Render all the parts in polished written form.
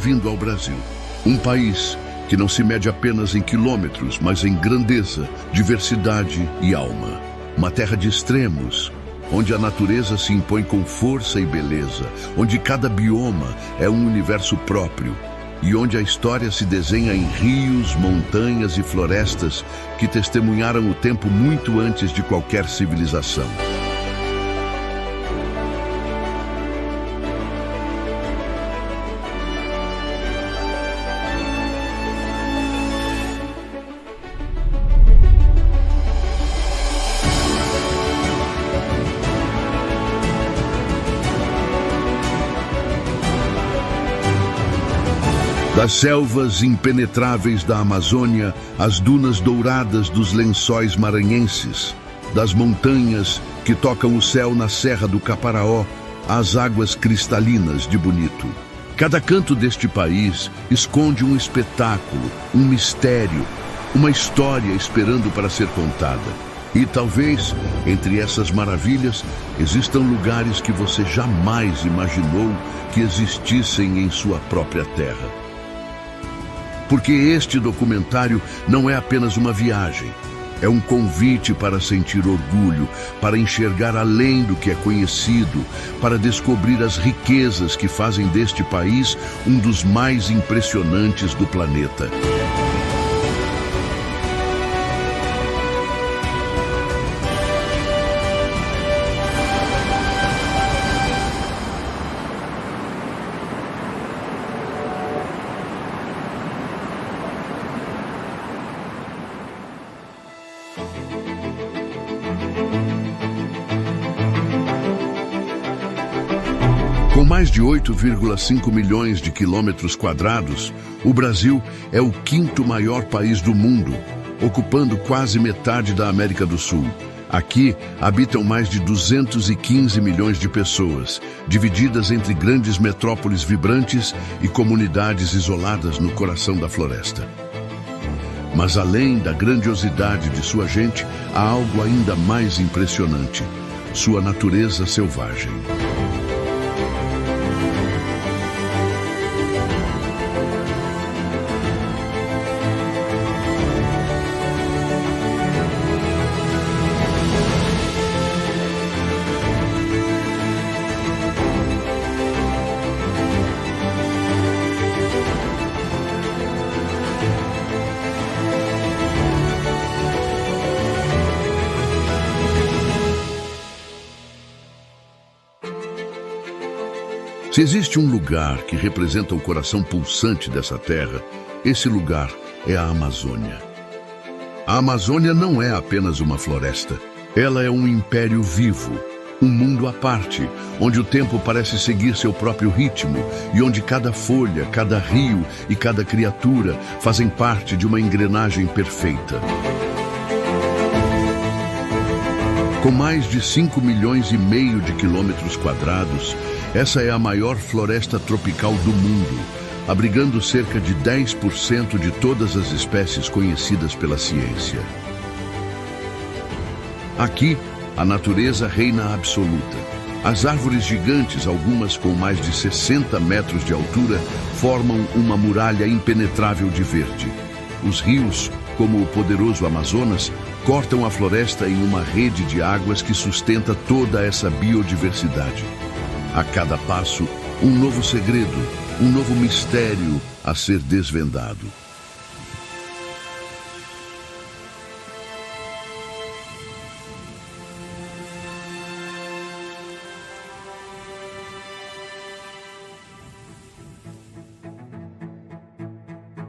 Bem-vindo ao Brasil, um país que não se mede apenas em quilômetros, mas em grandeza, diversidade e alma. Uma terra de extremos, onde a natureza se impõe com força e beleza, onde cada bioma é um universo próprio e onde a história se desenha em rios, montanhas e florestas que testemunharam o tempo muito antes de qualquer civilização. Das selvas impenetráveis da Amazônia, às dunas douradas dos lençóis maranhenses, das montanhas que tocam o céu na Serra do Caparaó, às águas cristalinas de Bonito. Cada canto deste país esconde um espetáculo, um mistério, uma história esperando para ser contada. E talvez, entre essas maravilhas, existam lugares que você jamais imaginou que existissem em sua própria terra. Porque este documentário não é apenas uma viagem, é um convite para sentir orgulho, para enxergar além do que é conhecido, para descobrir as riquezas que fazem deste país um dos mais impressionantes do planeta. Com mais de 8,5 milhões de quilômetros quadrados, o Brasil é o quinto maior país do mundo, ocupando quase metade da América do Sul. Aqui habitam mais de 215 milhões de pessoas, divididas entre grandes metrópoles vibrantes e comunidades isoladas no coração da floresta. Mas além da grandiosidade de sua gente, há algo ainda mais impressionante: sua natureza selvagem. Se existe um lugar que representa o coração pulsante dessa terra, esse lugar é a Amazônia. A Amazônia não é apenas uma floresta. Ela é um império vivo, um mundo à parte, onde o tempo parece seguir seu próprio ritmo e onde cada folha, cada rio e cada criatura fazem parte de uma engrenagem perfeita. Com mais de 5,5 milhões de quilômetros quadrados, essa é a maior floresta tropical do mundo, abrigando cerca de 10% de todas as espécies conhecidas pela ciência. Aqui, a natureza reina absoluta. As árvores gigantes, algumas com mais de 60 metros de altura, formam uma muralha impenetrável de verde. Os rios, como o poderoso Amazonas, cortam a floresta em uma rede de águas que sustenta toda essa biodiversidade. A cada passo, um novo segredo, um novo mistério a ser desvendado.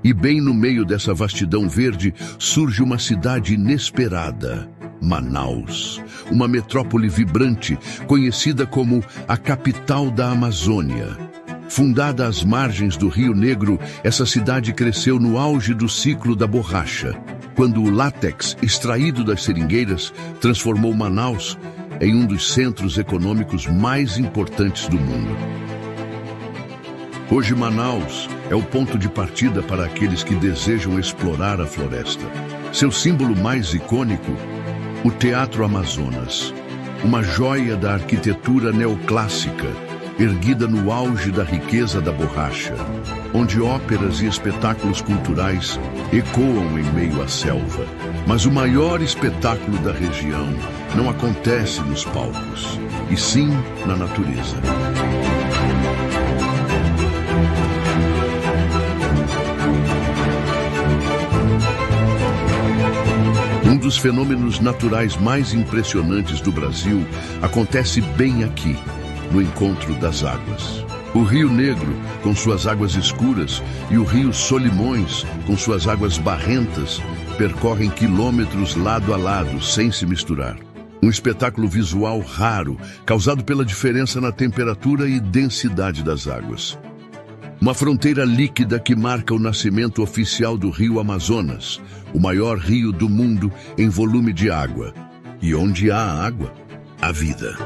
E bem no meio dessa vastidão verde surge uma cidade inesperada, Manaus, uma metrópole vibrante, conhecida como a capital da Amazônia. Fundada às margens do Rio Negro, essa cidade cresceu no auge do ciclo da borracha, quando o látex extraído das seringueiras transformou Manaus em um dos centros econômicos mais importantes do mundo. Hoje, Manaus é o ponto de partida para aqueles que desejam explorar a floresta. Seu símbolo mais icônico, o Teatro Amazonas, uma joia da arquitetura neoclássica, erguida no auge da riqueza da borracha, onde óperas e espetáculos culturais ecoam em meio à selva. Mas o maior espetáculo da região não acontece nos palcos, e sim na natureza. Um dos fenômenos naturais mais impressionantes do Brasil acontece bem aqui, no encontro das águas. O Rio Negro, com suas águas escuras, e o Rio Solimões, com suas águas barrentas, percorrem quilômetros lado a lado, sem se misturar. Um espetáculo visual raro, causado pela diferença na temperatura e densidade das águas. Uma fronteira líquida que marca o nascimento oficial do Rio Amazonas, o maior rio do mundo em volume de água. E onde há água, há vida.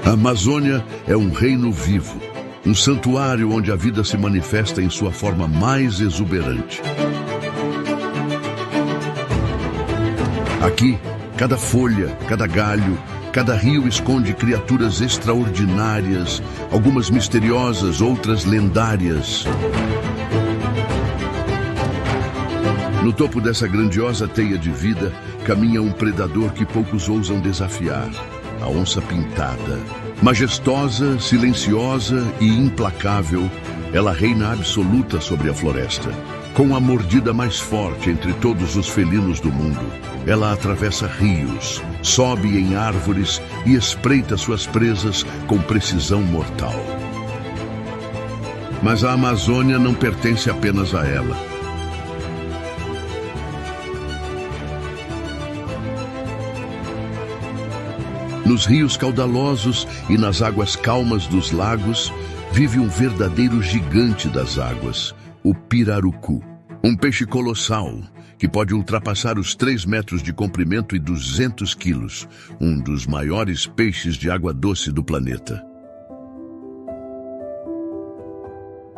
A Amazônia é um reino vivo, um santuário onde a vida se manifesta em sua forma mais exuberante. Aqui, cada folha, cada galho, cada rio esconde criaturas extraordinárias, algumas misteriosas, outras lendárias. No topo dessa grandiosa teia de vida, caminha um predador que poucos ousam desafiar. A onça-pintada. Majestosa, silenciosa e implacável, ela reina absoluta sobre a floresta. Com a mordida mais forte entre todos os felinos do mundo, ela atravessa rios, sobe em árvores e espreita suas presas com precisão mortal. Mas a Amazônia não pertence apenas a ela. Nos rios caudalosos e nas águas calmas dos lagos, vive um verdadeiro gigante das águas, o pirarucu. Um peixe colossal, que pode ultrapassar os 3 metros de comprimento e 200 quilos, um dos maiores peixes de água doce do planeta.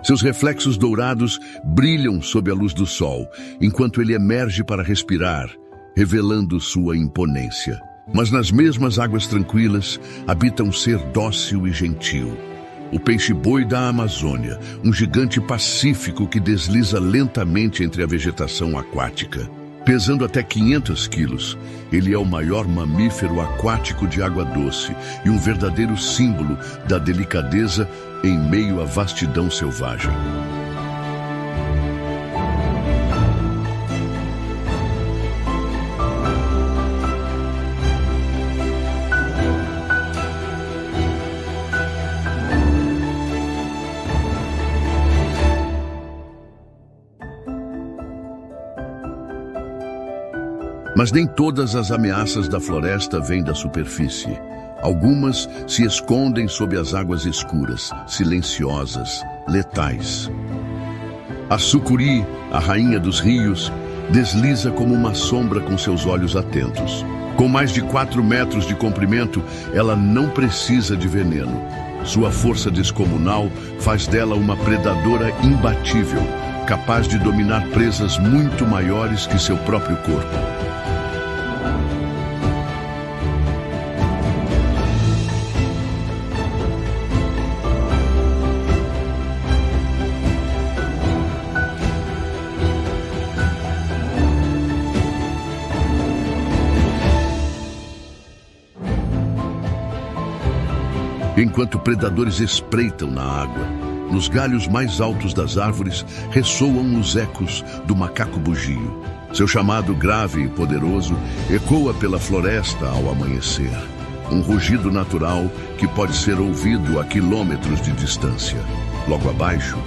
Seus reflexos dourados brilham sob a luz do sol, enquanto ele emerge para respirar, revelando sua imponência. Mas nas mesmas águas tranquilas habita um ser dócil e gentil. O peixe-boi da Amazônia, um gigante pacífico que desliza lentamente entre a vegetação aquática. Pesando até 500 quilos, ele é o maior mamífero aquático de água doce e um verdadeiro símbolo da delicadeza em meio à vastidão selvagem. Mas nem todas as ameaças da floresta vêm da superfície. Algumas se escondem sob as águas escuras, silenciosas, letais. A sucuri, a rainha dos rios, desliza como uma sombra com seus olhos atentos. Com mais de 4 metros de comprimento, ela não precisa de veneno. Sua força descomunal faz dela uma predadora imbatível, capaz de dominar presas muito maiores que seu próprio corpo. Enquanto predadores espreitam na água, nos galhos mais altos das árvores ressoam os ecos do macaco bugio. Seu chamado grave e poderoso ecoa pela floresta ao amanhecer. Um rugido natural que pode ser ouvido a quilômetros de distância. Logo abaixo,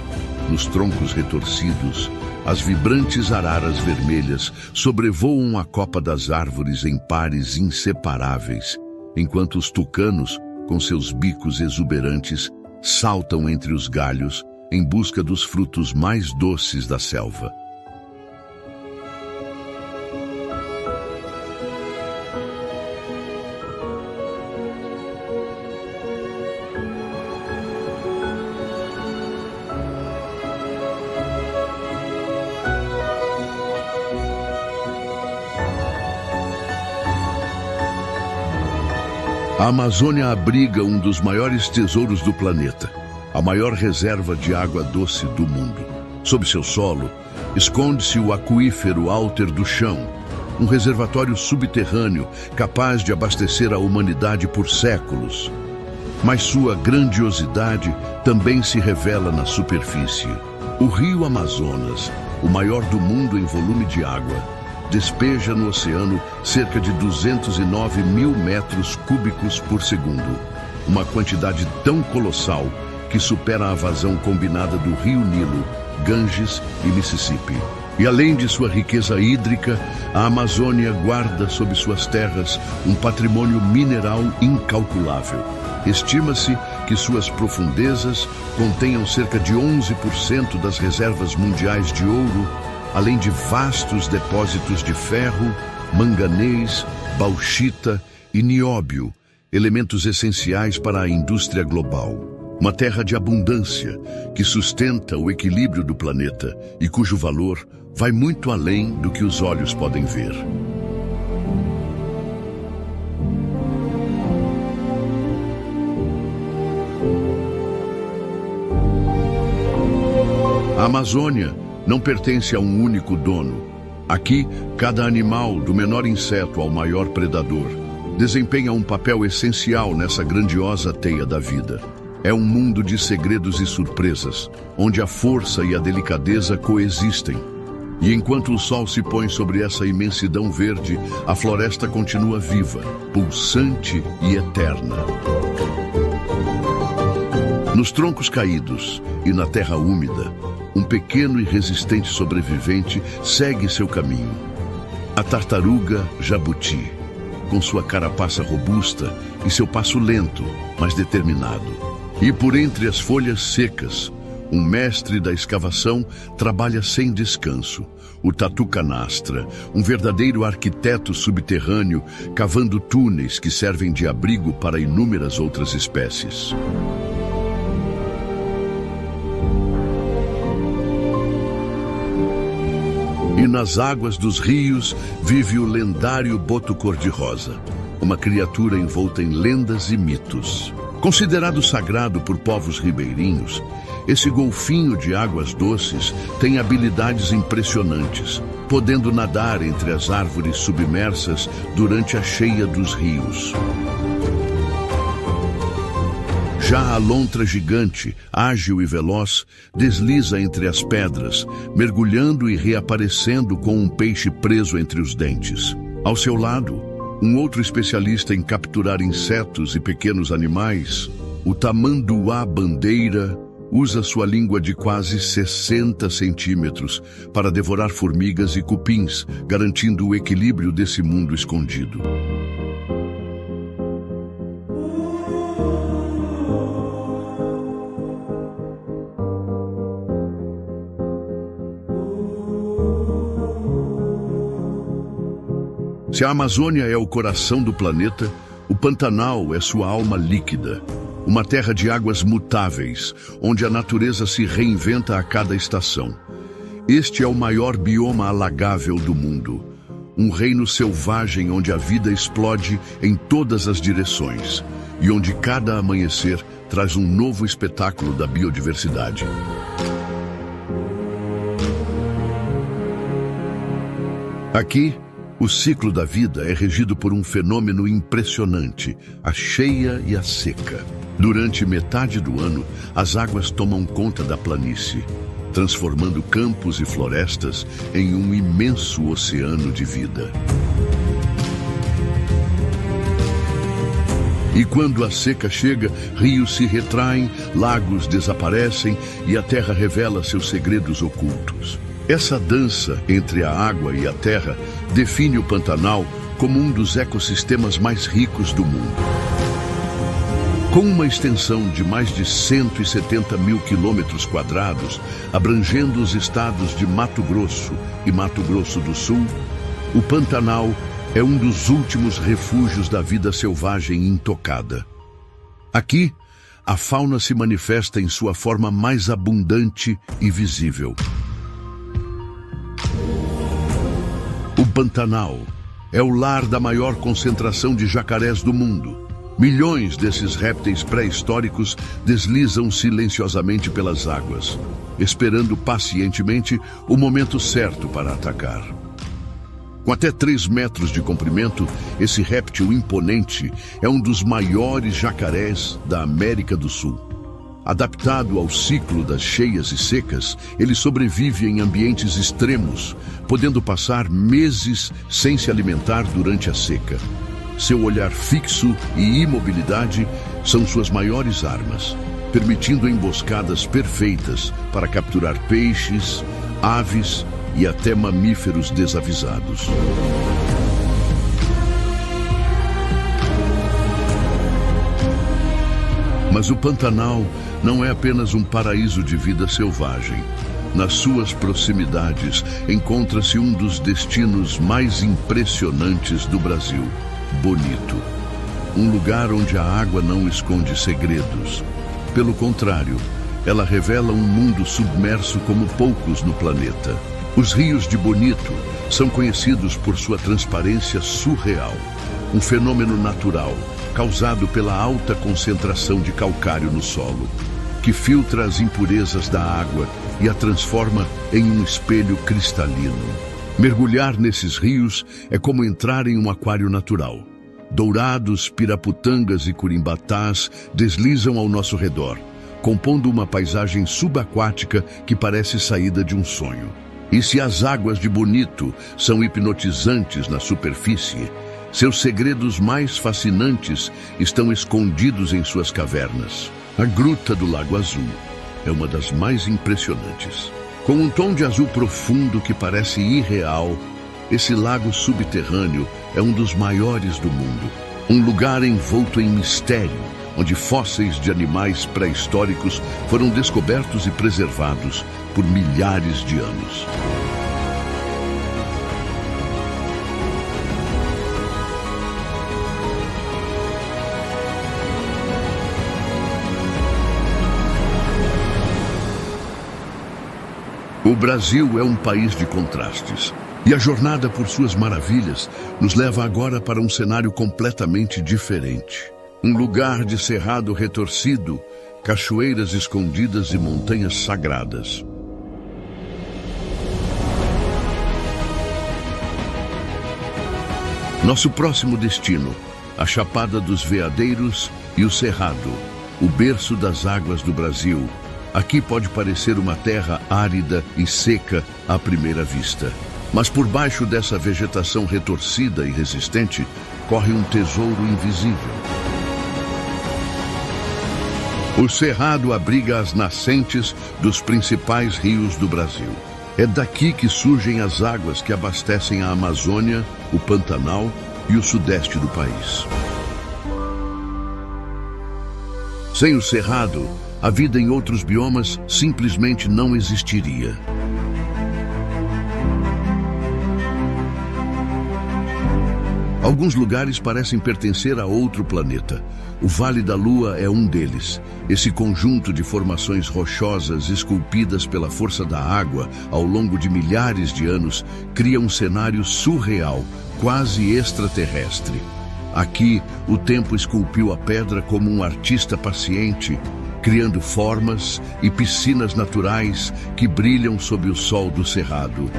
nos troncos retorcidos, as vibrantes araras vermelhas sobrevoam a copa das árvores em pares inseparáveis, enquanto os tucanos, com seus bicos exuberantes, saltam entre os galhos em busca dos frutos mais doces da selva. A Amazônia abriga um dos maiores tesouros do planeta, a maior reserva de água doce do mundo. Sob seu solo, esconde-se o aquífero Alter do Chão, um reservatório subterrâneo capaz de abastecer a humanidade por séculos. Mas sua grandiosidade também se revela na superfície. O rio Amazonas, o maior do mundo em volume de água, despeja no oceano cerca de 209 mil metros cúbicos por segundo, uma quantidade tão colossal que supera a vazão combinada do rio Nilo, Ganges e Mississippi. E além de sua riqueza hídrica, a Amazônia guarda sob suas terras um patrimônio mineral incalculável. Estima-se que suas profundezas contenham cerca de 11% das reservas mundiais de ouro, além de vastos depósitos de ferro, manganês, bauxita e nióbio, elementos essenciais para a indústria global. Uma terra de abundância que sustenta o equilíbrio do planeta e cujo valor vai muito além do que os olhos podem ver. A Amazônia não pertence a um único dono. Aqui, cada animal, do menor inseto ao maior predador, desempenha um papel essencial nessa grandiosa teia da vida. É um mundo de segredos e surpresas, onde a força e a delicadeza coexistem. E enquanto o sol se põe sobre essa imensidão verde, a floresta continua viva, pulsante e eterna. Nos troncos caídos e na terra úmida, um pequeno e resistente sobrevivente segue seu caminho. A tartaruga jabuti, com sua carapaça robusta e seu passo lento, mas determinado. E por entre as folhas secas, um mestre da escavação trabalha sem descanso. O tatu canastra, um verdadeiro arquiteto subterrâneo, cavando túneis que servem de abrigo para inúmeras outras espécies. E nas águas dos rios vive o lendário boto cor-de-rosa, uma criatura envolta em lendas e mitos. Considerado sagrado por povos ribeirinhos, esse golfinho de águas doces tem habilidades impressionantes, podendo nadar entre as árvores submersas durante a cheia dos rios. Já a lontra gigante, ágil e veloz, desliza entre as pedras, mergulhando e reaparecendo com um peixe preso entre os dentes. Ao seu lado, um outro especialista em capturar insetos e pequenos animais, o tamanduá-bandeira, usa sua língua de quase 60 centímetros para devorar formigas e cupins, garantindo o equilíbrio desse mundo escondido. Se a Amazônia é o coração do planeta, o Pantanal é sua alma líquida, uma terra de águas mutáveis, onde a natureza se reinventa a cada estação. Este é o maior bioma alagável do mundo, um reino selvagem onde a vida explode em todas as direções e onde cada amanhecer traz um novo espetáculo da biodiversidade. Aqui, o ciclo da vida é regido por um fenômeno impressionante, a cheia e a seca. Durante metade do ano, as águas tomam conta da planície, transformando campos e florestas em um imenso oceano de vida. E quando a seca chega, rios se retraem, lagos desaparecem e a terra revela seus segredos ocultos. Essa dança entre a água e a terra define o Pantanal como um dos ecossistemas mais ricos do mundo. Com uma extensão de mais de 170 mil quilômetros quadrados, abrangendo os estados de Mato Grosso e Mato Grosso do Sul, o Pantanal é um dos últimos refúgios da vida selvagem intocada. Aqui, a fauna se manifesta em sua forma mais abundante e visível. O Pantanal é o lar da maior concentração de jacarés do mundo. Milhões desses répteis pré-históricos deslizam silenciosamente pelas águas, esperando pacientemente o momento certo para atacar. Com até 3 metros de comprimento, esse réptil imponente é um dos maiores jacarés da América do Sul. Adaptado ao ciclo das cheias e secas, ele sobrevive em ambientes extremos, podendo passar meses sem se alimentar durante a seca. Seu olhar fixo e imobilidade são suas maiores armas, permitindo emboscadas perfeitas para capturar peixes, aves e até mamíferos desavisados. Mas o Pantanal não é apenas um paraíso de vida selvagem. Nas suas proximidades encontra-se um dos destinos mais impressionantes do Brasil, Bonito. Um lugar onde a água não esconde segredos. Pelo contrário, ela revela um mundo submerso como poucos no planeta. Os rios de Bonito são conhecidos por sua transparência surreal, um fenômeno natural causado pela alta concentração de calcário no solo, que filtra as impurezas da água e a transforma em um espelho cristalino. Mergulhar nesses rios é como entrar em um aquário natural. Dourados, piraputangas e curimbatás deslizam ao nosso redor, compondo uma paisagem subaquática que parece saída de um sonho. E se as águas de Bonito são hipnotizantes na superfície, seus segredos mais fascinantes estão escondidos em suas cavernas. A Gruta do Lago Azul é uma das mais impressionantes. Com um tom de azul profundo que parece irreal, esse lago subterrâneo é um dos maiores do mundo. Um lugar envolto em mistério, onde fósseis de animais pré-históricos foram descobertos e preservados por milhares de anos. O Brasil é um país de contrastes, e a jornada por suas maravilhas nos leva agora para um cenário completamente diferente. Um lugar de cerrado retorcido, cachoeiras escondidas e montanhas sagradas. Nosso próximo destino, a Chapada dos Veadeiros e o Cerrado, o berço das águas do Brasil. Aqui pode parecer uma terra árida e seca à primeira vista. Mas por baixo dessa vegetação retorcida e resistente, corre um tesouro invisível. O Cerrado abriga as nascentes dos principais rios do Brasil. É daqui que surgem as águas que abastecem a Amazônia, o Pantanal e o sudeste do país. Sem o Cerrado, a vida em outros biomas simplesmente não existiria. Alguns lugares parecem pertencer a outro planeta. O Vale da Lua é um deles. Esse conjunto de formações rochosas esculpidas pela força da água ao longo de milhares de anos cria um cenário surreal, quase extraterrestre. Aqui, o tempo esculpiu a pedra como um artista paciente, criando formas e piscinas naturais que brilham sob o sol do Cerrado.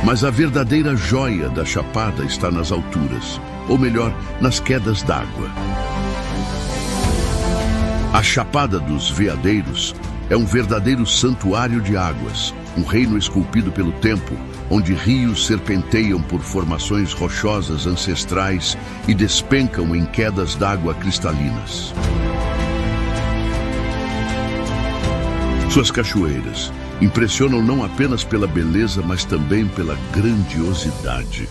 Mas a verdadeira joia da Chapada está nas alturas, ou melhor, nas quedas d'água. A Chapada dos Veadeiros é um verdadeiro santuário de águas, um reino esculpido pelo tempo, onde rios serpenteiam por formações rochosas ancestrais e despencam em quedas d'água cristalinas. Suas cachoeiras impressionam não apenas pela beleza, mas também pela grandiosidade.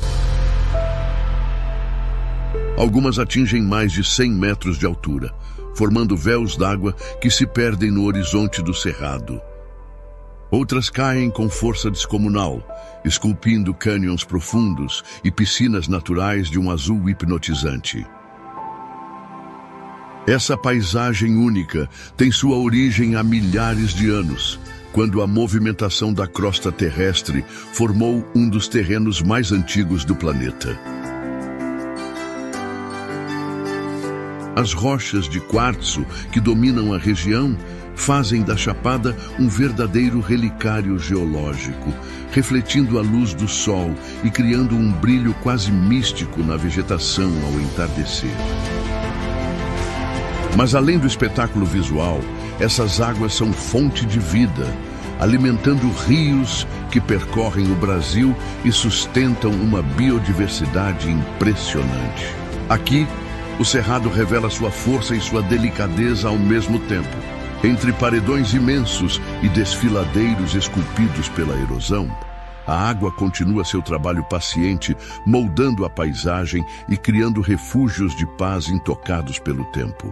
Algumas atingem mais de 100 metros de altura, formando véus d'água que se perdem no horizonte do cerrado. Outras caem com força descomunal, esculpindo cânions profundos e piscinas naturais de um azul hipnotizante. Essa paisagem única tem sua origem há milhares de anos, quando a movimentação da crosta terrestre formou um dos terrenos mais antigos do planeta. As rochas de quartzo que dominam a região fazem da Chapada um verdadeiro relicário geológico, refletindo a luz do sol e criando um brilho quase místico na vegetação ao entardecer. Mas além do espetáculo visual, essas águas são fonte de vida, alimentando rios que percorrem o Brasil e sustentam uma biodiversidade impressionante. Aqui, o Cerrado revela sua força e sua delicadeza ao mesmo tempo. Entre paredões imensos e desfiladeiros esculpidos pela erosão, a água continua seu trabalho paciente, moldando a paisagem e criando refúgios de paz intocados pelo tempo.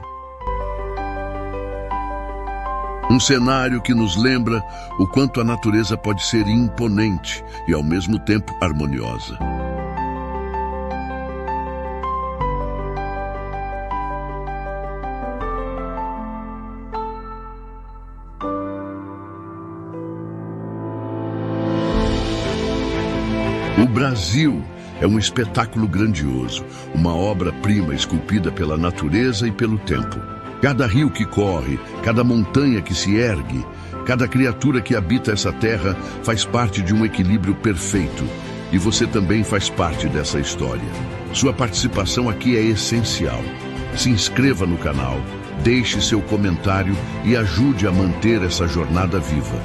Um cenário que nos lembra o quanto a natureza pode ser imponente e, ao mesmo tempo, harmoniosa. O Brasil é um espetáculo grandioso, uma obra-prima esculpida pela natureza e pelo tempo. Cada rio que corre, cada montanha que se ergue, cada criatura que habita essa terra faz parte de um equilíbrio perfeito. E você também faz parte dessa história. Sua participação aqui é essencial. Se inscreva no canal, deixe seu comentário e ajude a manter essa jornada viva.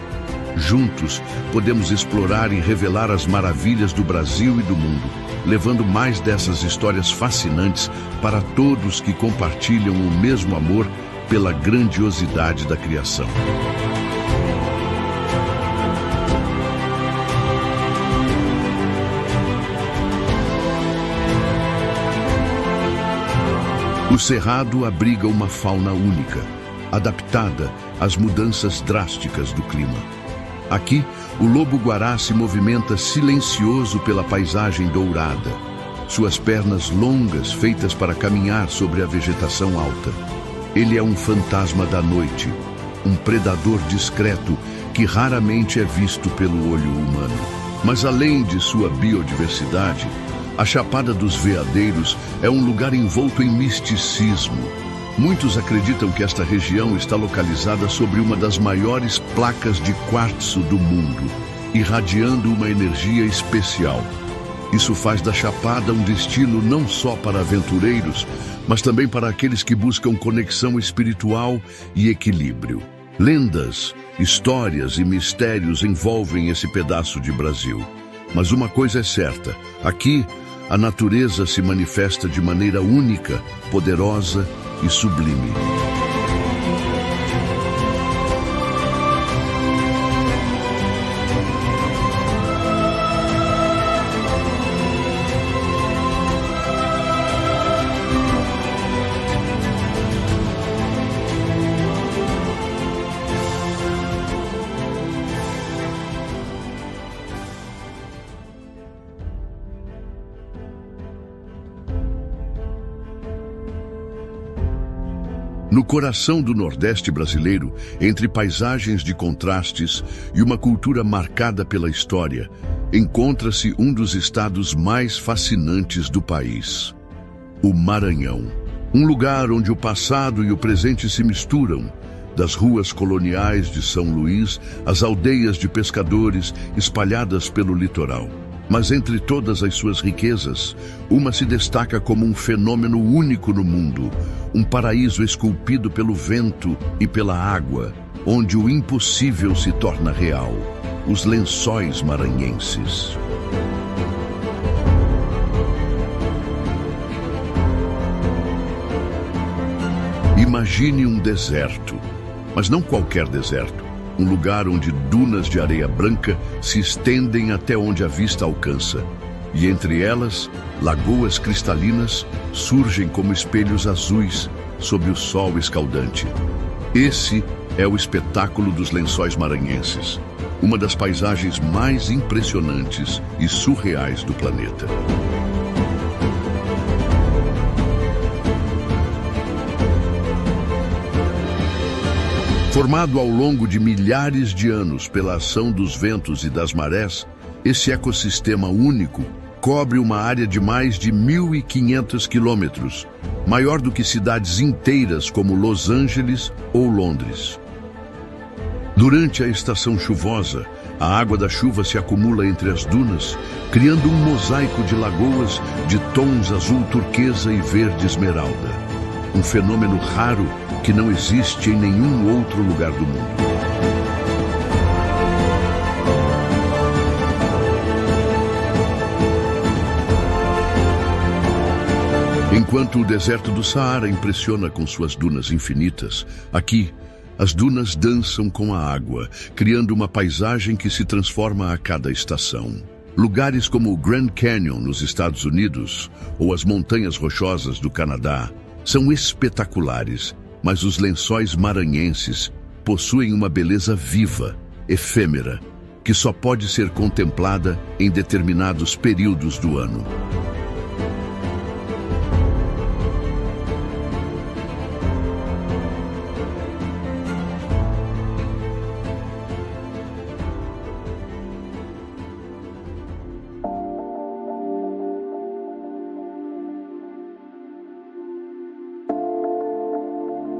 Juntos, podemos explorar e revelar as maravilhas do Brasil e do mundo, levando mais dessas histórias fascinantes para todos que compartilham o mesmo amor pela grandiosidade da criação. O Cerrado abriga uma fauna única, adaptada às mudanças drásticas do clima. Aqui, o lobo-guará se movimenta silencioso pela paisagem dourada. Suas pernas longas, feitas para caminhar sobre a vegetação alta. Ele é um fantasma da noite, um predador discreto que raramente é visto pelo olho humano. Mas além de sua biodiversidade, a Chapada dos Veadeiros é um lugar envolto em misticismo. Muitos acreditam que esta região está localizada sobre uma das maiores placas de quartzo do mundo, irradiando uma energia especial. Isso faz da Chapada um destino não só para aventureiros, mas também para aqueles que buscam conexão espiritual e equilíbrio. Lendas, histórias e mistérios envolvem esse pedaço de Brasil. Mas uma coisa é certa, aqui a natureza se manifesta de maneira única, poderosa e sublime. No coração do Nordeste brasileiro, entre paisagens de contrastes e uma cultura marcada pela história, encontra-se um dos estados mais fascinantes do país, o Maranhão. Um lugar onde o passado e o presente se misturam, das ruas coloniais de São Luís às aldeias de pescadores espalhadas pelo litoral. Mas entre todas as suas riquezas, uma se destaca como um fenômeno único no mundo, um paraíso esculpido pelo vento e pela água, onde o impossível se torna real, os Lençóis Maranhenses. Imagine um deserto, mas não qualquer deserto. Um lugar onde dunas de areia branca se estendem até onde a vista alcança. E entre elas, lagoas cristalinas surgem como espelhos azuis sob o sol escaldante. Esse é o espetáculo dos Lençóis Maranhenses, uma das paisagens mais impressionantes e surreais do planeta. Formado ao longo de milhares de anos pela ação dos ventos e das marés, esse ecossistema único cobre uma área de mais de 1.500 quilômetros, maior do que cidades inteiras como Los Angeles ou Londres. Durante a estação chuvosa, a água da chuva se acumula entre as dunas, criando um mosaico de lagoas de tons azul turquesa e verde esmeralda. Um fenômeno raro que não existe em nenhum outro lugar do mundo. Enquanto o deserto do Saara impressiona com suas dunas infinitas, aqui, as dunas dançam com a água, criando uma paisagem que se transforma a cada estação. Lugares como o Grand Canyon, nos Estados Unidos, ou as Montanhas Rochosas do Canadá, são espetaculares, mas os lençóis maranhenses possuem uma beleza viva, efêmera, que só pode ser contemplada em determinados períodos do ano.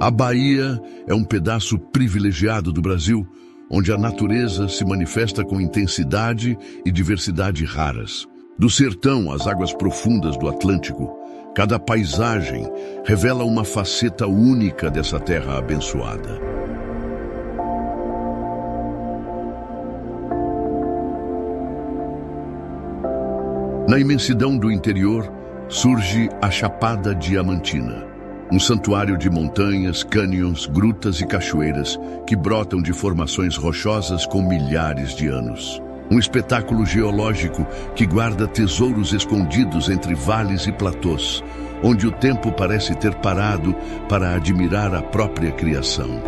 A Bahia é um pedaço privilegiado do Brasil, onde a natureza se manifesta com intensidade e diversidade raras. Do sertão às águas profundas do Atlântico, cada paisagem revela uma faceta única dessa terra abençoada. Na imensidão do interior, surge a Chapada Diamantina. Um santuário de montanhas, cânions, grutas e cachoeiras que brotam de formações rochosas com milhares de anos. Um espetáculo geológico que guarda tesouros escondidos entre vales e platôs, onde o tempo parece ter parado para admirar a própria criação.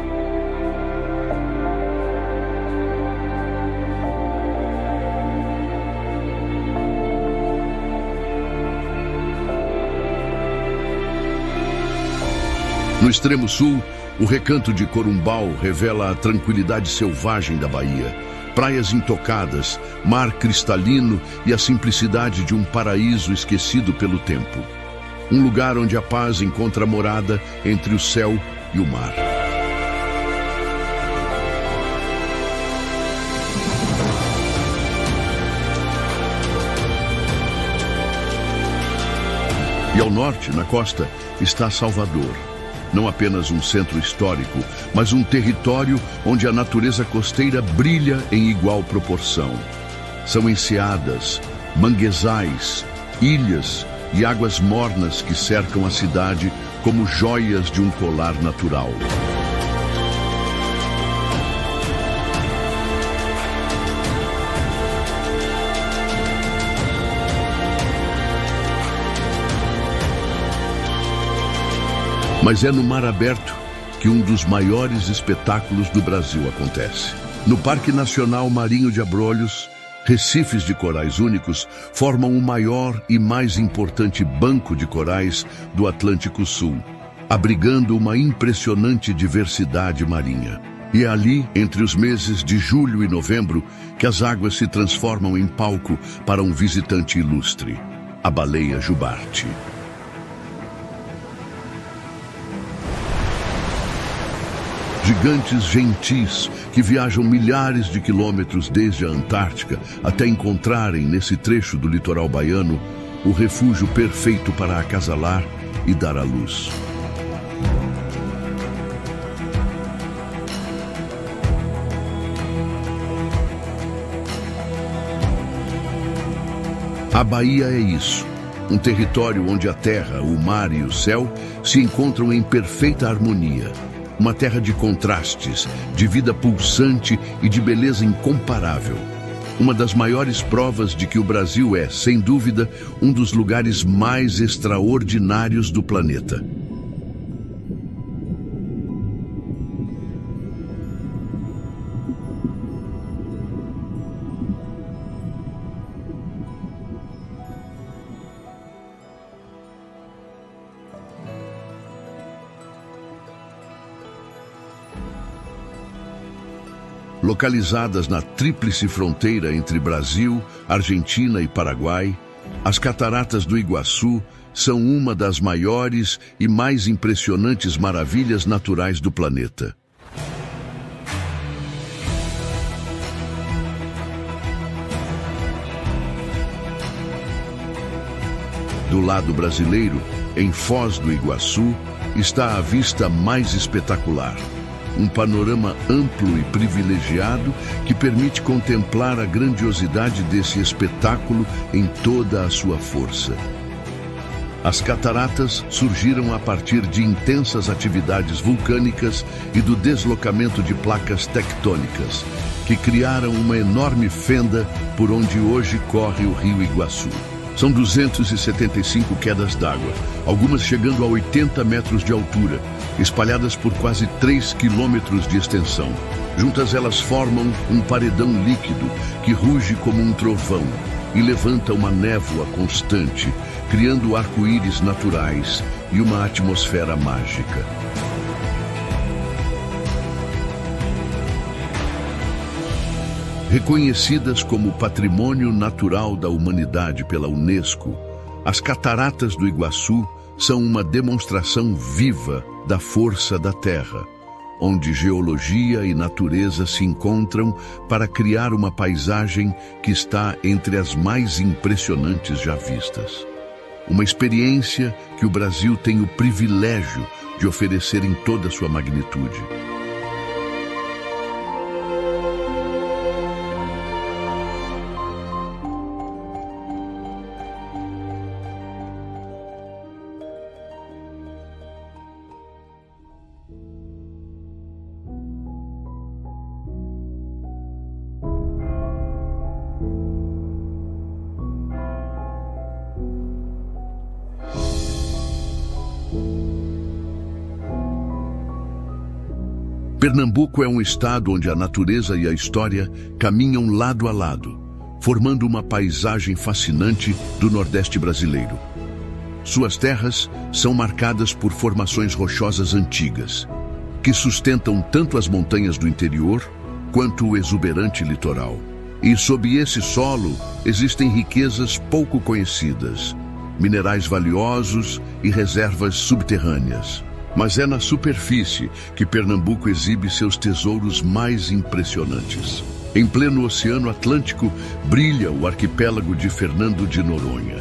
No extremo sul, o recanto de Corumbau revela a tranquilidade selvagem da Bahia, praias intocadas, mar cristalino e a simplicidade de um paraíso esquecido pelo tempo. Um lugar onde a paz encontra morada entre o céu e o mar. E ao norte, na costa, está Salvador. Não apenas um centro histórico, mas um território onde a natureza costeira brilha em igual proporção. São enseadas, manguezais, ilhas e águas mornas que cercam a cidade como joias de um colar natural. Mas é no mar aberto que um dos maiores espetáculos do Brasil acontece. No Parque Nacional Marinho de Abrolhos, recifes de corais únicos formam o maior e mais importante banco de corais do Atlântico Sul, abrigando uma impressionante diversidade marinha. E é ali, entre os meses de julho e novembro, que as águas se transformam em palco para um visitante ilustre, a baleia jubarte. Gigantes gentis que viajam milhares de quilômetros desde a Antártica até encontrarem nesse trecho do litoral baiano o refúgio perfeito para acasalar e dar à luz. A Bahia é isso, um território onde a terra, o mar e o céu se encontram em perfeita harmonia. Uma terra de contrastes, de vida pulsante e de beleza incomparável. Uma das maiores provas de que o Brasil é, sem dúvida, um dos lugares mais extraordinários do planeta. Localizadas na tríplice fronteira entre Brasil, Argentina e Paraguai, as Cataratas do Iguaçu são uma das maiores e mais impressionantes maravilhas naturais do planeta. Do lado brasileiro, em Foz do Iguaçu, está a vista mais espetacular. Um panorama amplo e privilegiado que permite contemplar a grandiosidade desse espetáculo em toda a sua força. As cataratas surgiram a partir de intensas atividades vulcânicas e do deslocamento de placas tectônicas, que criaram uma enorme fenda por onde hoje corre o rio Iguaçu. São 275 quedas d'água, algumas chegando a 80 metros de altura, espalhadas por quase 3 quilômetros de extensão. Juntas elas formam um paredão líquido que ruge como um trovão e levanta uma névoa constante, criando arco-íris naturais e uma atmosfera mágica. Reconhecidas como Patrimônio Natural da Humanidade pela Unesco, as Cataratas do Iguaçu são uma demonstração viva da força da Terra, onde geologia e natureza se encontram para criar uma paisagem que está entre as mais impressionantes já vistas. Uma experiência que o Brasil tem o privilégio de oferecer em toda a sua magnitude. Pernambuco é um estado onde a natureza e a história caminham lado a lado, formando uma paisagem fascinante do Nordeste brasileiro. Suas terras são marcadas por formações rochosas antigas, que sustentam tanto as montanhas do interior quanto o exuberante litoral. E sob esse solo existem riquezas pouco conhecidas, minerais valiosos e reservas subterrâneas. Mas é na superfície que Pernambuco exibe seus tesouros mais impressionantes. Em pleno Oceano Atlântico, brilha o arquipélago de Fernando de Noronha,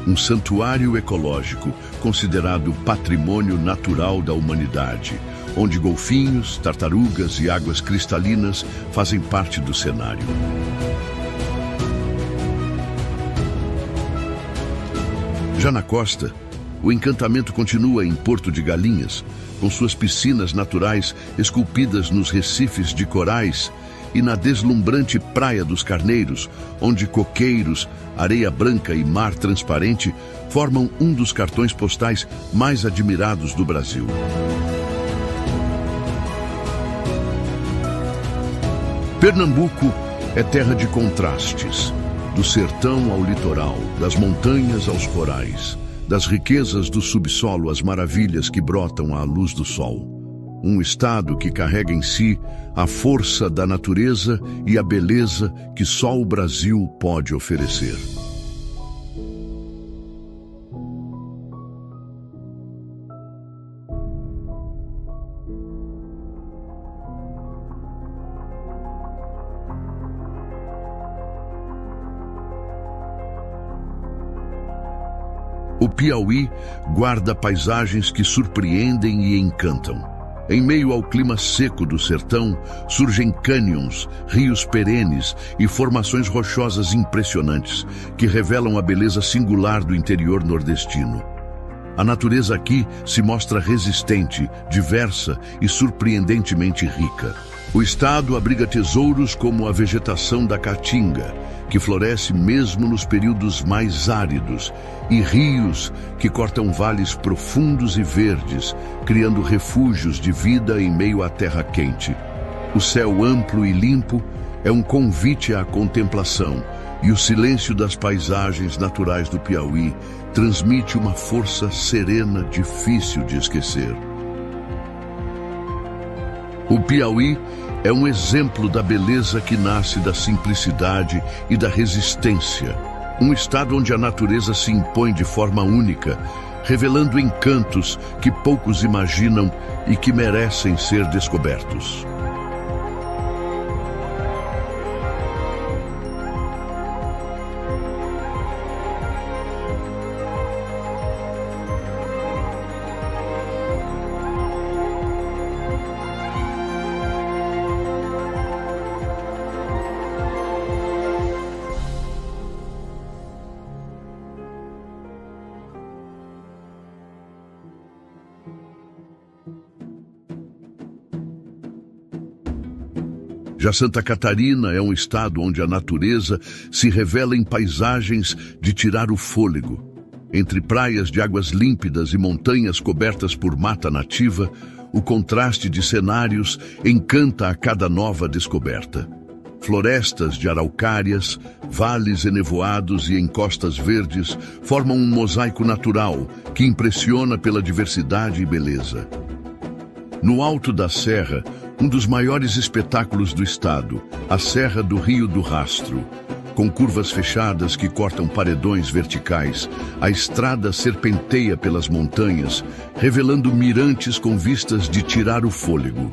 um santuário ecológico considerado Patrimônio Natural da Humanidade, onde golfinhos, tartarugas e águas cristalinas fazem parte do cenário. Já na costa, o encantamento continua em Porto de Galinhas, com suas piscinas naturais esculpidas nos recifes de corais e na deslumbrante Praia dos Carneiros, onde coqueiros, areia branca e mar transparente formam um dos cartões postais mais admirados do Brasil. Pernambuco é terra de contrastes, do sertão ao litoral, das montanhas aos corais, das riquezas do subsolo às maravilhas que brotam à luz do sol. Um estado que carrega em si a força da natureza e a beleza que só o Brasil pode oferecer. O Piauí guarda paisagens que surpreendem e encantam. Em meio ao clima seco do sertão, surgem cânions, rios perenes e formações rochosas impressionantes, que revelam a beleza singular do interior nordestino. A natureza aqui se mostra resistente, diversa e surpreendentemente rica. O estado abriga tesouros como a vegetação da caatinga, que floresce mesmo nos períodos mais áridos, e rios que cortam vales profundos e verdes, criando refúgios de vida em meio à terra quente. O céu amplo e limpo é um convite à contemplação, e o silêncio das paisagens naturais do Piauí transmite uma força serena difícil de esquecer. O Piauí é um exemplo da beleza que nasce da simplicidade e da resistência. Um estado onde a natureza se impõe de forma única, revelando encantos que poucos imaginam e que merecem ser descobertos. Já Santa Catarina é um estado onde a natureza se revela em paisagens de tirar o fôlego. Entre praias de águas límpidas e montanhas cobertas por mata nativa, o contraste de cenários encanta a cada nova descoberta. Florestas de araucárias, vales enevoados e encostas verdes formam um mosaico natural que impressiona pela diversidade e beleza. No alto da serra, um dos maiores espetáculos do estado, a Serra do Rio do Rastro. Com curvas fechadas que cortam paredões verticais, a estrada serpenteia pelas montanhas, revelando mirantes com vistas de tirar o fôlego.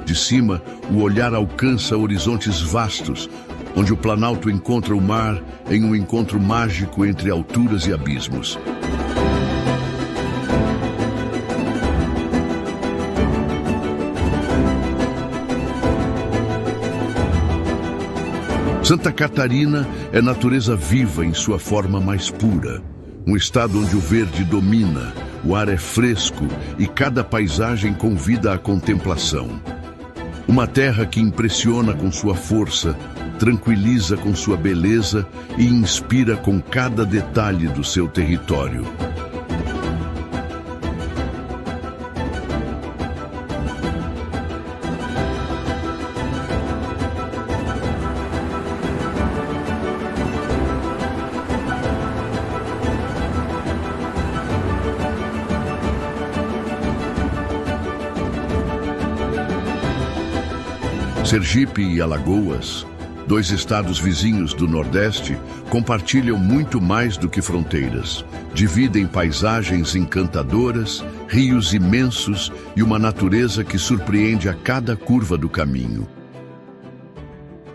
De cima, o olhar alcança horizontes vastos, onde o Planalto encontra o mar em um encontro mágico entre alturas e abismos. Santa Catarina é natureza viva em sua forma mais pura. Um estado onde o verde domina, o ar é fresco e cada paisagem convida à contemplação. Uma terra que impressiona com sua força, tranquiliza com sua beleza e inspira com cada detalhe do seu território. Sergipe e Alagoas, dois estados vizinhos do Nordeste, compartilham muito mais do que fronteiras. Dividem paisagens encantadoras, rios imensos e uma natureza que surpreende a cada curva do caminho.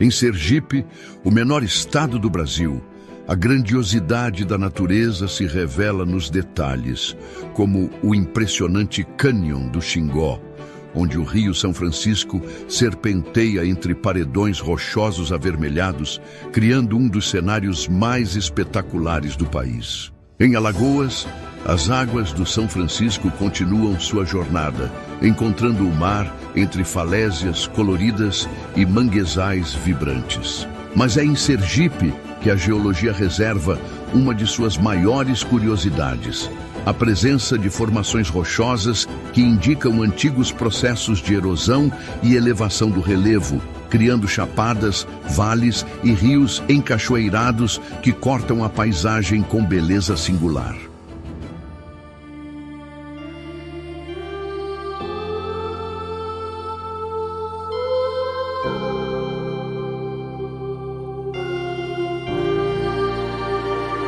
Em Sergipe, o menor estado do Brasil, a grandiosidade da natureza se revela nos detalhes, como o impressionante cânion do Xingó, onde o Rio São Francisco serpenteia entre paredões rochosos avermelhados, criando um dos cenários mais espetaculares do país. Em Alagoas, as águas do São Francisco continuam sua jornada, encontrando o mar entre falésias coloridas e manguezais vibrantes. Mas é em Sergipe que a geologia reserva uma de suas maiores curiosidades: a presença de formações rochosas que indicam antigos processos de erosão e elevação do relevo, criando chapadas, vales e rios encachoeirados que cortam a paisagem com beleza singular.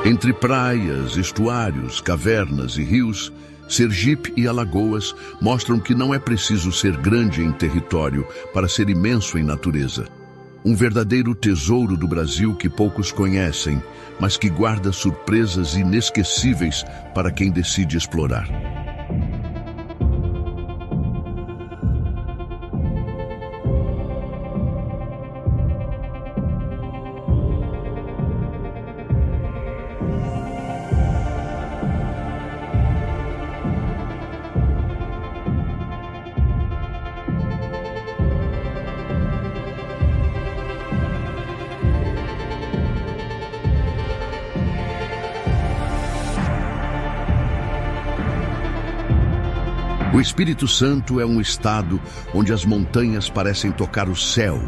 Entre praias, estuários, cavernas e rios, Sergipe e Alagoas mostram que não é preciso ser grande em território para ser imenso em natureza. Um verdadeiro tesouro do Brasil que poucos conhecem, mas que guarda surpresas inesquecíveis para quem decide explorar. O Espírito Santo é um estado onde as montanhas parecem tocar o céu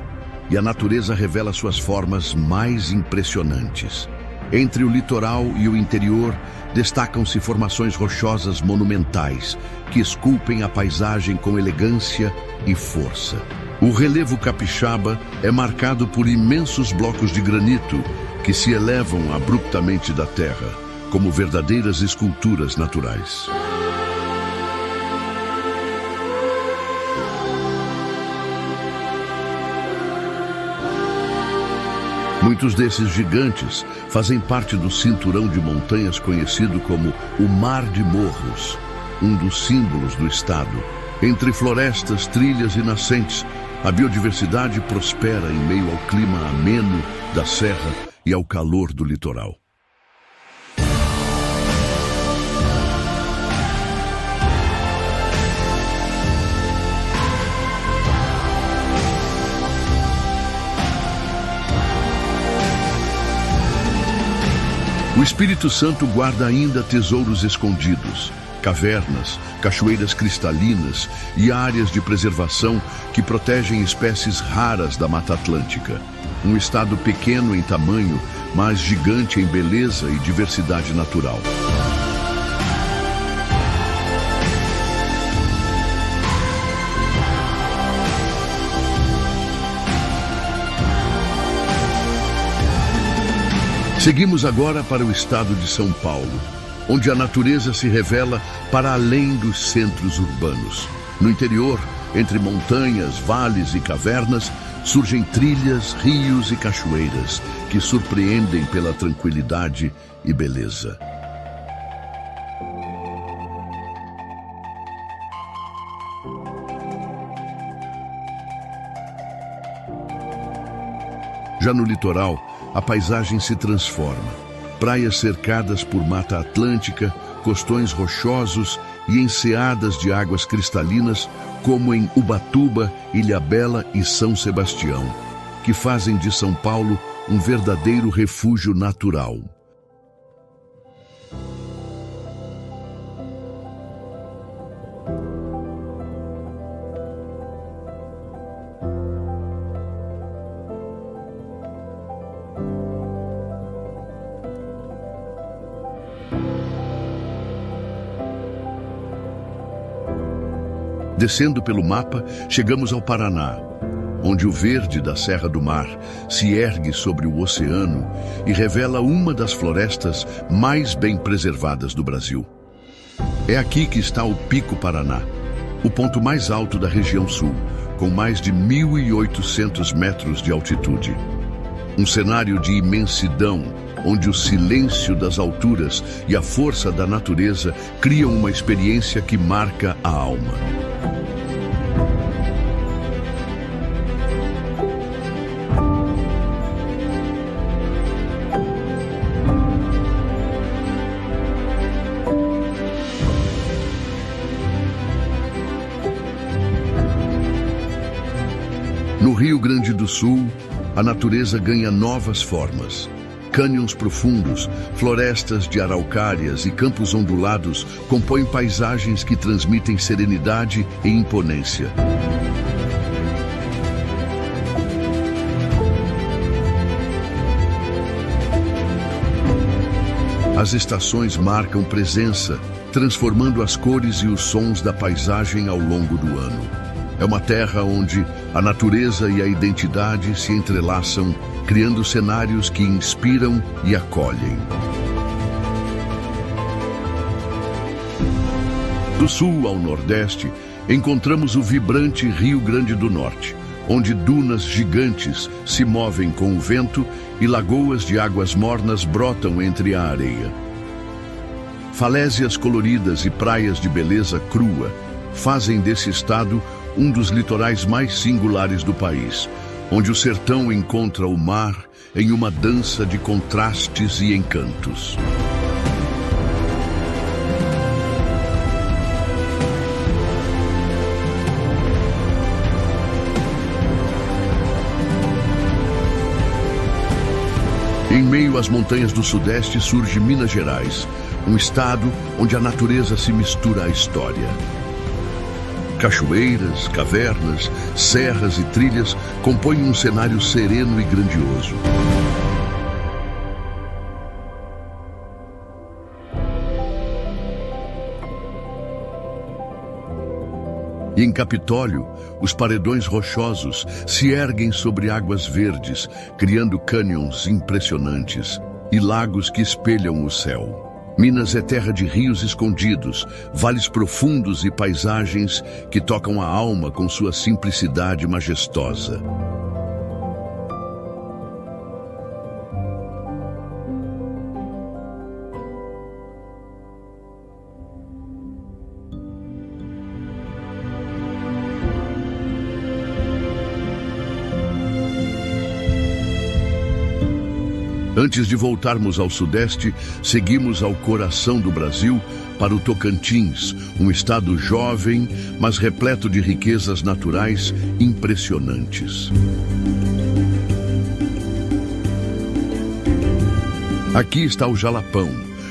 e a natureza revela suas formas mais impressionantes. Entre o litoral e o interior, destacam-se formações rochosas monumentais que esculpem a paisagem com elegância e força. O relevo capixaba é marcado por imensos blocos de granito que se elevam abruptamente da terra, como verdadeiras esculturas naturais. Muitos desses gigantes fazem parte do cinturão de montanhas conhecido como o Mar de Morros, um dos símbolos do estado. Entre florestas, trilhas e nascentes, a biodiversidade prospera em meio ao clima ameno da serra e ao calor do litoral. O Espírito Santo guarda ainda tesouros escondidos, cavernas, cachoeiras cristalinas e áreas de preservação que protegem espécies raras da Mata Atlântica. Um estado pequeno em tamanho, mas gigante em beleza e diversidade natural. Seguimos agora para o estado de São Paulo, onde a natureza se revela para além dos centros urbanos. No interior, entre montanhas, vales e cavernas, surgem trilhas, rios e cachoeiras que surpreendem pela tranquilidade e beleza. Já no litoral, a paisagem se transforma. Praias cercadas por Mata Atlântica, costões rochosos e enseadas de águas cristalinas, como em Ubatuba, Ilhabela e São Sebastião, que fazem de São Paulo um verdadeiro refúgio natural. Descendo pelo mapa, chegamos ao Paraná, onde o verde da Serra do Mar se ergue sobre o oceano e revela uma das florestas mais bem preservadas do Brasil. É aqui que está o Pico Paraná, o ponto mais alto da região sul, com mais de 1.800 metros de altitude. Um cenário de imensidão, onde o silêncio das alturas e a força da natureza criam uma experiência que marca a alma. No Rio Grande do Sul, a natureza ganha novas formas. Cânions profundos, florestas de araucárias e campos ondulados compõem paisagens que transmitem serenidade e imponência. As estações marcam presença, transformando as cores e os sons da paisagem ao longo do ano. É uma terra onde a natureza e a identidade se entrelaçam, criando cenários que inspiram e acolhem. Do sul ao nordeste, encontramos o vibrante Rio Grande do Norte, onde dunas gigantes se movem com o vento e lagoas de águas mornas brotam entre a areia. Falésias coloridas e praias de beleza crua fazem desse estado um dos litorais mais singulares do país, onde o sertão encontra o mar em uma dança de contrastes e encantos. Em meio às montanhas do Sudeste surge Minas Gerais, um estado onde a natureza se mistura à história. Cachoeiras, cavernas, serras e trilhas compõem um cenário sereno e grandioso. E em Capitólio, os paredões rochosos se erguem sobre águas verdes, criando cânions impressionantes e lagos que espelham o céu. Minas é terra de rios escondidos, vales profundos e paisagens que tocam a alma com sua simplicidade majestosa. Antes de voltarmos ao Sudeste, seguimos ao coração do Brasil, para o Tocantins, um estado jovem, mas repleto de riquezas naturais impressionantes. Aqui está o Jalapão,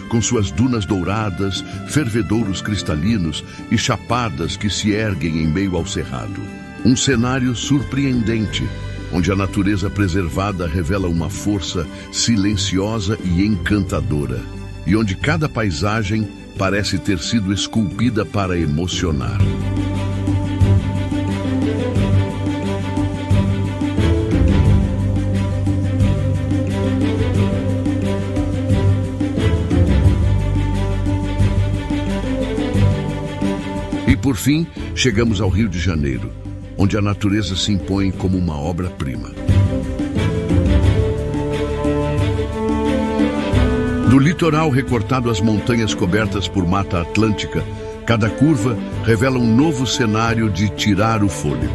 com suas dunas douradas, fervedouros cristalinos e chapadas que se erguem em meio ao cerrado. Um cenário surpreendente, onde a natureza preservada revela uma força silenciosa e encantadora, e onde cada paisagem parece ter sido esculpida para emocionar. E por fim, chegamos ao Rio de Janeiro, onde a natureza se impõe como uma obra-prima. Do litoral recortado às montanhas cobertas por Mata Atlântica, cada curva revela um novo cenário de tirar o fôlego.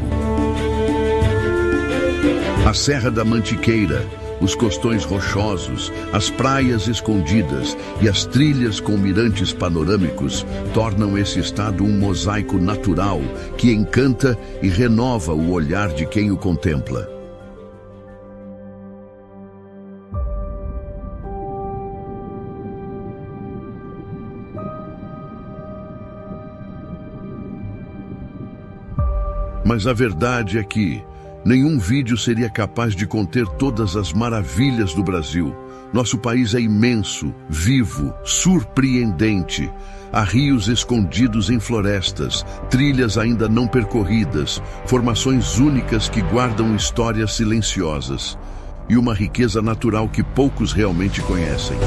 A Serra da Mantiqueira, os costões rochosos, as praias escondidas e as trilhas com mirantes panorâmicos tornam esse estado um mosaico natural que encanta e renova o olhar de quem o contempla. Mas a verdade é que nenhum vídeo seria capaz de conter todas as maravilhas do Brasil. Nosso país é imenso, vivo, surpreendente. Há rios escondidos em florestas, trilhas ainda não percorridas, formações únicas que guardam histórias silenciosas e uma riqueza natural que poucos realmente conhecem.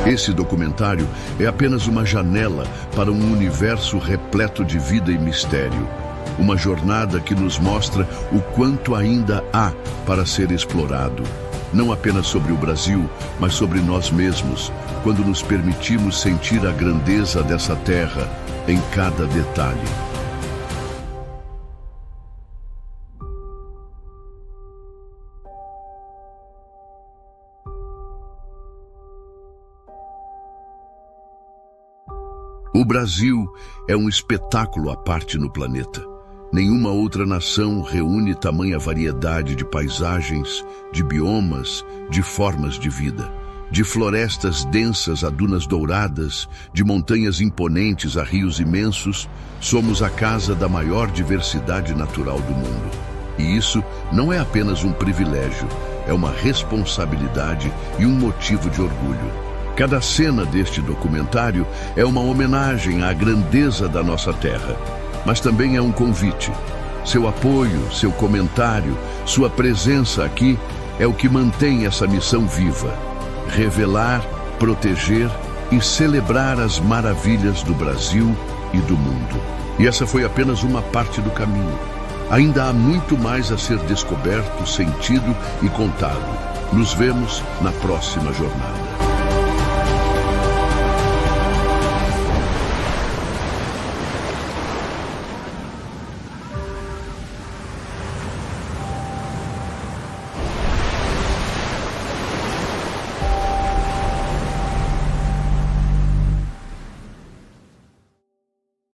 Esse documentário é apenas uma janela para um universo repleto de vida e mistério. Uma jornada que nos mostra o quanto ainda há para ser explorado. Não apenas sobre o Brasil, mas sobre nós mesmos, quando nos permitimos sentir a grandeza dessa terra em cada detalhe. O Brasil é um espetáculo à parte no planeta. Nenhuma outra nação reúne tamanha variedade de paisagens, de biomas, de formas de vida. De florestas densas a dunas douradas, de montanhas imponentes a rios imensos, somos a casa da maior diversidade natural do mundo. E isso não é apenas um privilégio, é uma responsabilidade e um motivo de orgulho. Cada cena deste documentário é uma homenagem à grandeza da nossa terra, mas também é um convite. Seu apoio, seu comentário, sua presença aqui é o que mantém essa missão viva. Revelar, proteger e celebrar as maravilhas do Brasil e do mundo. E essa foi apenas uma parte do caminho. Ainda há muito mais a ser descoberto, sentido e contado. Nos vemos na próxima jornada.